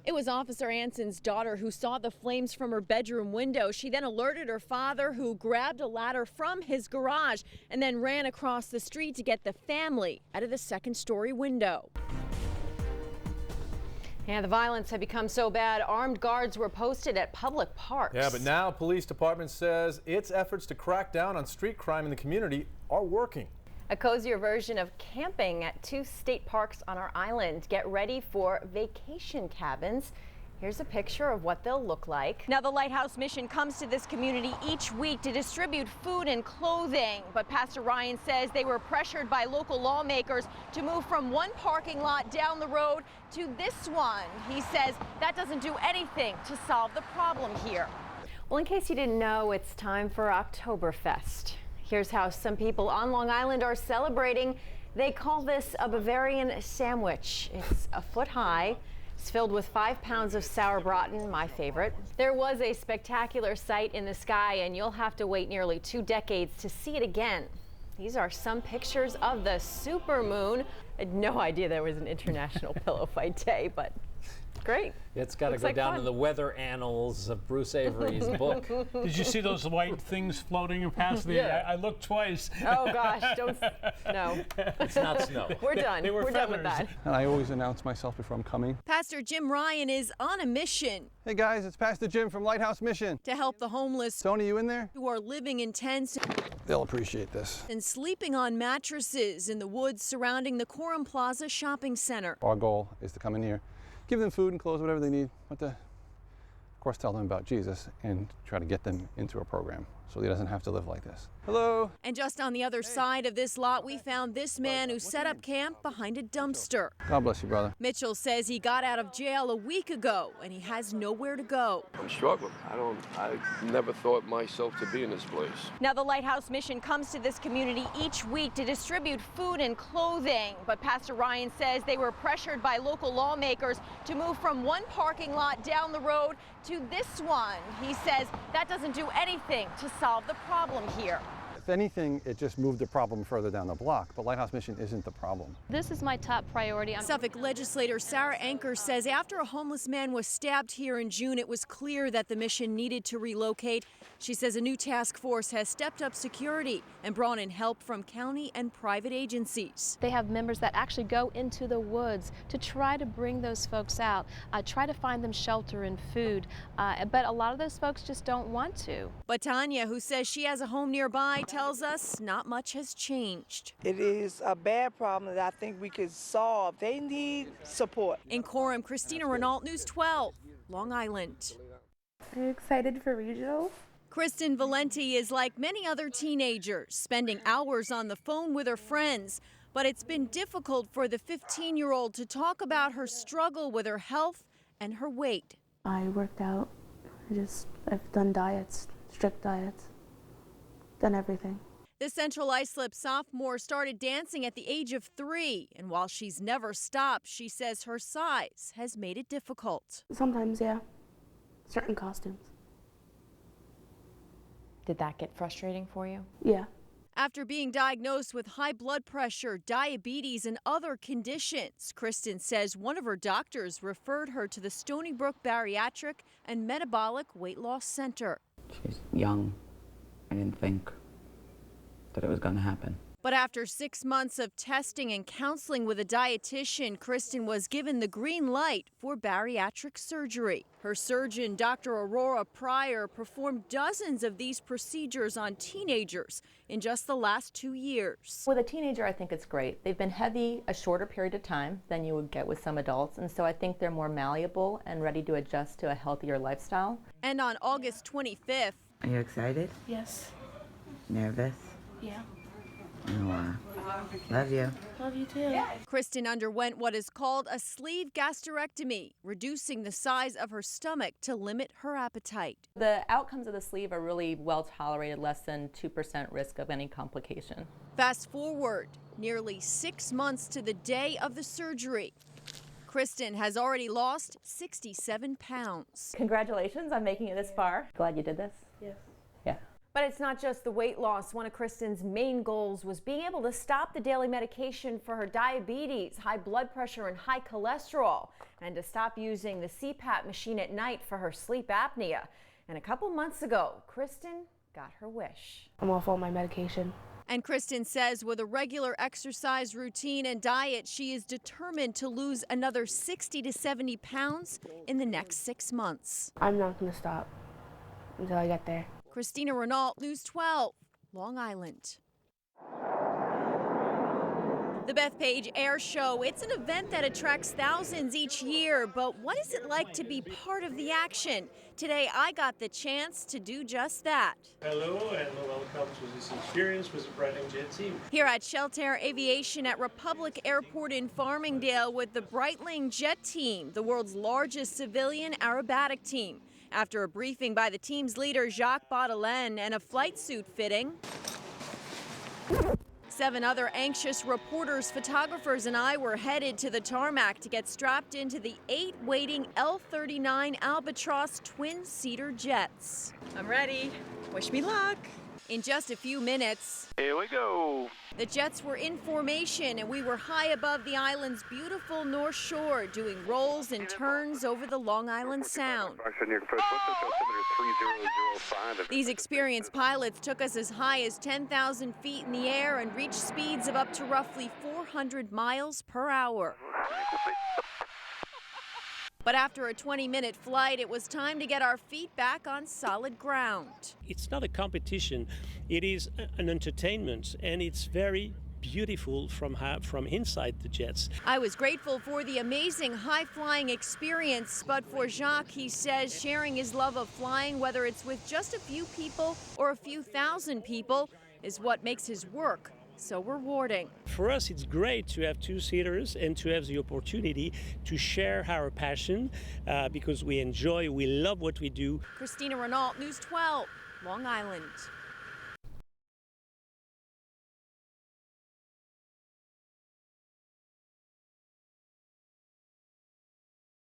It was Officer Anson's daughter who saw the flames from her bedroom window. She then alerted her father, who grabbed a ladder from his garage and then ran across the street to get the family out of the second-story window. And the violence had become so bad, armed guards were posted at public parks. Yeah, but now police department says its efforts to crack down on street crime in the community are working. A cozier version of camping at 2 state parks on our island. Get ready for vacation cabins. Here's a picture of what they'll look like. Now, the Lighthouse Mission comes to this community each week to distribute food and clothing. But Pastor Ryan says they were pressured by local lawmakers to move from one parking lot down the road to this one. He says that doesn't do anything to solve the problem here. Well, in case you didn't know, it's time for Oktoberfest. Here's how some people on Long Island are celebrating. They call this a Bavarian sandwich. It's a foot high. It's filled with 5 pounds of sauerbraten, my favorite. There was a spectacular sight in the sky, and you'll have to wait nearly 2 decades to see it again. These are some pictures of the supermoon. I had no idea there was an International Pillow Fight Day, but great. It's got to go down in the weather annals of Bruce Avery's book. Did you see those white things floating past the? Yeah. I looked twice. Oh gosh, no. It's not snow. We're done. They were We're done with feathers. that. And I always announce myself before I'm coming. Pastor Jim Ryan is on a mission Hey guys, it's Pastor Jim from Lighthouse Mission. to help the homeless Tony, you in there? who are living in tents They'll appreciate this. and sleeping on mattresses in the woods surrounding the Coram Plaza shopping center. Our goal is to come in here, give them food and clothes, whatever they need, but to, of course, tell them about Jesus and try to get them into a program so he doesn't have to live like this. Hello. And just on the other side of this lot, we found this man who set up camp behind a dumpster. God bless you, brother. Mitchell says he got out of jail a week ago and he has nowhere to go. I'm struggling. I never thought myself to be in this place. Now, the Lighthouse Mission comes to this community each week to distribute food and clothing. But Pastor Ryan says they were pressured by local lawmakers to move from one parking lot down the road to this one. He says that doesn't do anything to solve the problem here. If anything, it just moved the problem further down the block, but Lighthouse Mission isn't the problem. This is my top priority. Suffolk legislator Sarah Anker says after a homeless man was stabbed here in June, it was clear that the mission needed to relocate. She says a new task force has stepped up security and brought in help from county and private agencies. They have members that actually go into the woods to try to bring those folks out, try to find them shelter and food, but a lot of those folks just don't want to. But Tanya, who says she has a home nearby, tells us not much has changed. It is a bad problem that I think we could solve. They need support. In Coram, Christina Renault, News 12, Long Island. Are you excited for regionals? Kristen Valenti is like many other teenagers, spending hours on the phone with her friends. But it's been difficult for the 15-year-old to talk about her struggle with her health and her weight. I worked out. I've done diets, strict diets, done everything. The Central Islip sophomore started dancing at the age of 3, and while she's never stopped, she says her size has made it difficult. Sometimes, yeah, certain costumes. Did that get frustrating for you? Yeah. After being diagnosed with high blood pressure, diabetes, and other conditions, Kristen says one of her doctors referred her to the Stony Brook Bariatric and Metabolic Weight Loss Center. She's young. I didn't think that it was going to happen. But after 6 months of testing and counseling with a dietitian, Kristen was given the green light for bariatric surgery. Her surgeon, Dr. Aurora Pryor, performed dozens of these procedures on teenagers in just the last 2 years. With a teenager, I think it's great. They've been heavy a shorter period of time than you would get with some adults, and so I think they're more malleable and ready to adjust to a healthier lifestyle. And on August 25th, Are you excited? Yes. Nervous? Yeah. Oh, love you. Love you too. Kristen underwent what is called a sleeve gastrectomy, reducing the size of her stomach to limit her appetite. The outcomes of the sleeve are really well tolerated, less than 2% risk of any complication. Fast forward nearly 6 months to the day of the surgery. Kristen has already lost 67 pounds. Congratulations on making it this far. Glad you did this. Yes. Yeah. But it's not just the weight loss. One of Kristen's main goals was being able to stop the daily medication for her diabetes, high blood pressure, and high cholesterol, and to stop using the CPAP machine at night for her sleep apnea. And a couple months ago, Kristen got her wish. I'm off all my medication. And Kristen says with a regular exercise routine and diet, she is determined to lose another 60 to 70 pounds in the next 6 months. I'm not going to stop until I get there. Christina Renault, News 12, Long Island. The Bethpage Air Show, it's an event that attracts thousands each year, but what is it like to be part of the action? Today, I got the chance to do just that. Hello and welcome to this experience with the Brightling Jet team. Here at Shelter Aviation at Republic Airport in Farmingdale with the Brightling Jet team, the world's largest civilian aerobatic team. After a briefing by the team's leader, Jacques Baudelaine, and a flight suit fitting, 7 other anxious reporters, photographers, and I were headed to the tarmac to get strapped into the 8 waiting L-39 Albatross twin-seater jets. I'm ready. Wish me luck. In just a few minutes, Here we go. the jets were in formation and we were high above the island's beautiful North Shore doing rolls and turns over the Long Island Sound. These experienced pilots took us as high as 10,000 feet in the air and reached speeds of up to roughly 400 miles per hour. But after a 20-minute flight, it was time to get our feet back on solid ground. It's not a competition, it is an entertainment, and it's very beautiful from inside the jets. I was grateful for the amazing high-flying experience, but for Jacques, he says sharing his love of flying, whether it's with just a few people or a few thousand people, is what makes his work so rewarding. For us, it's great to have two-seaters and to have the opportunity to share our passion because we love what we do. Christina Renault, News 12, Long Island.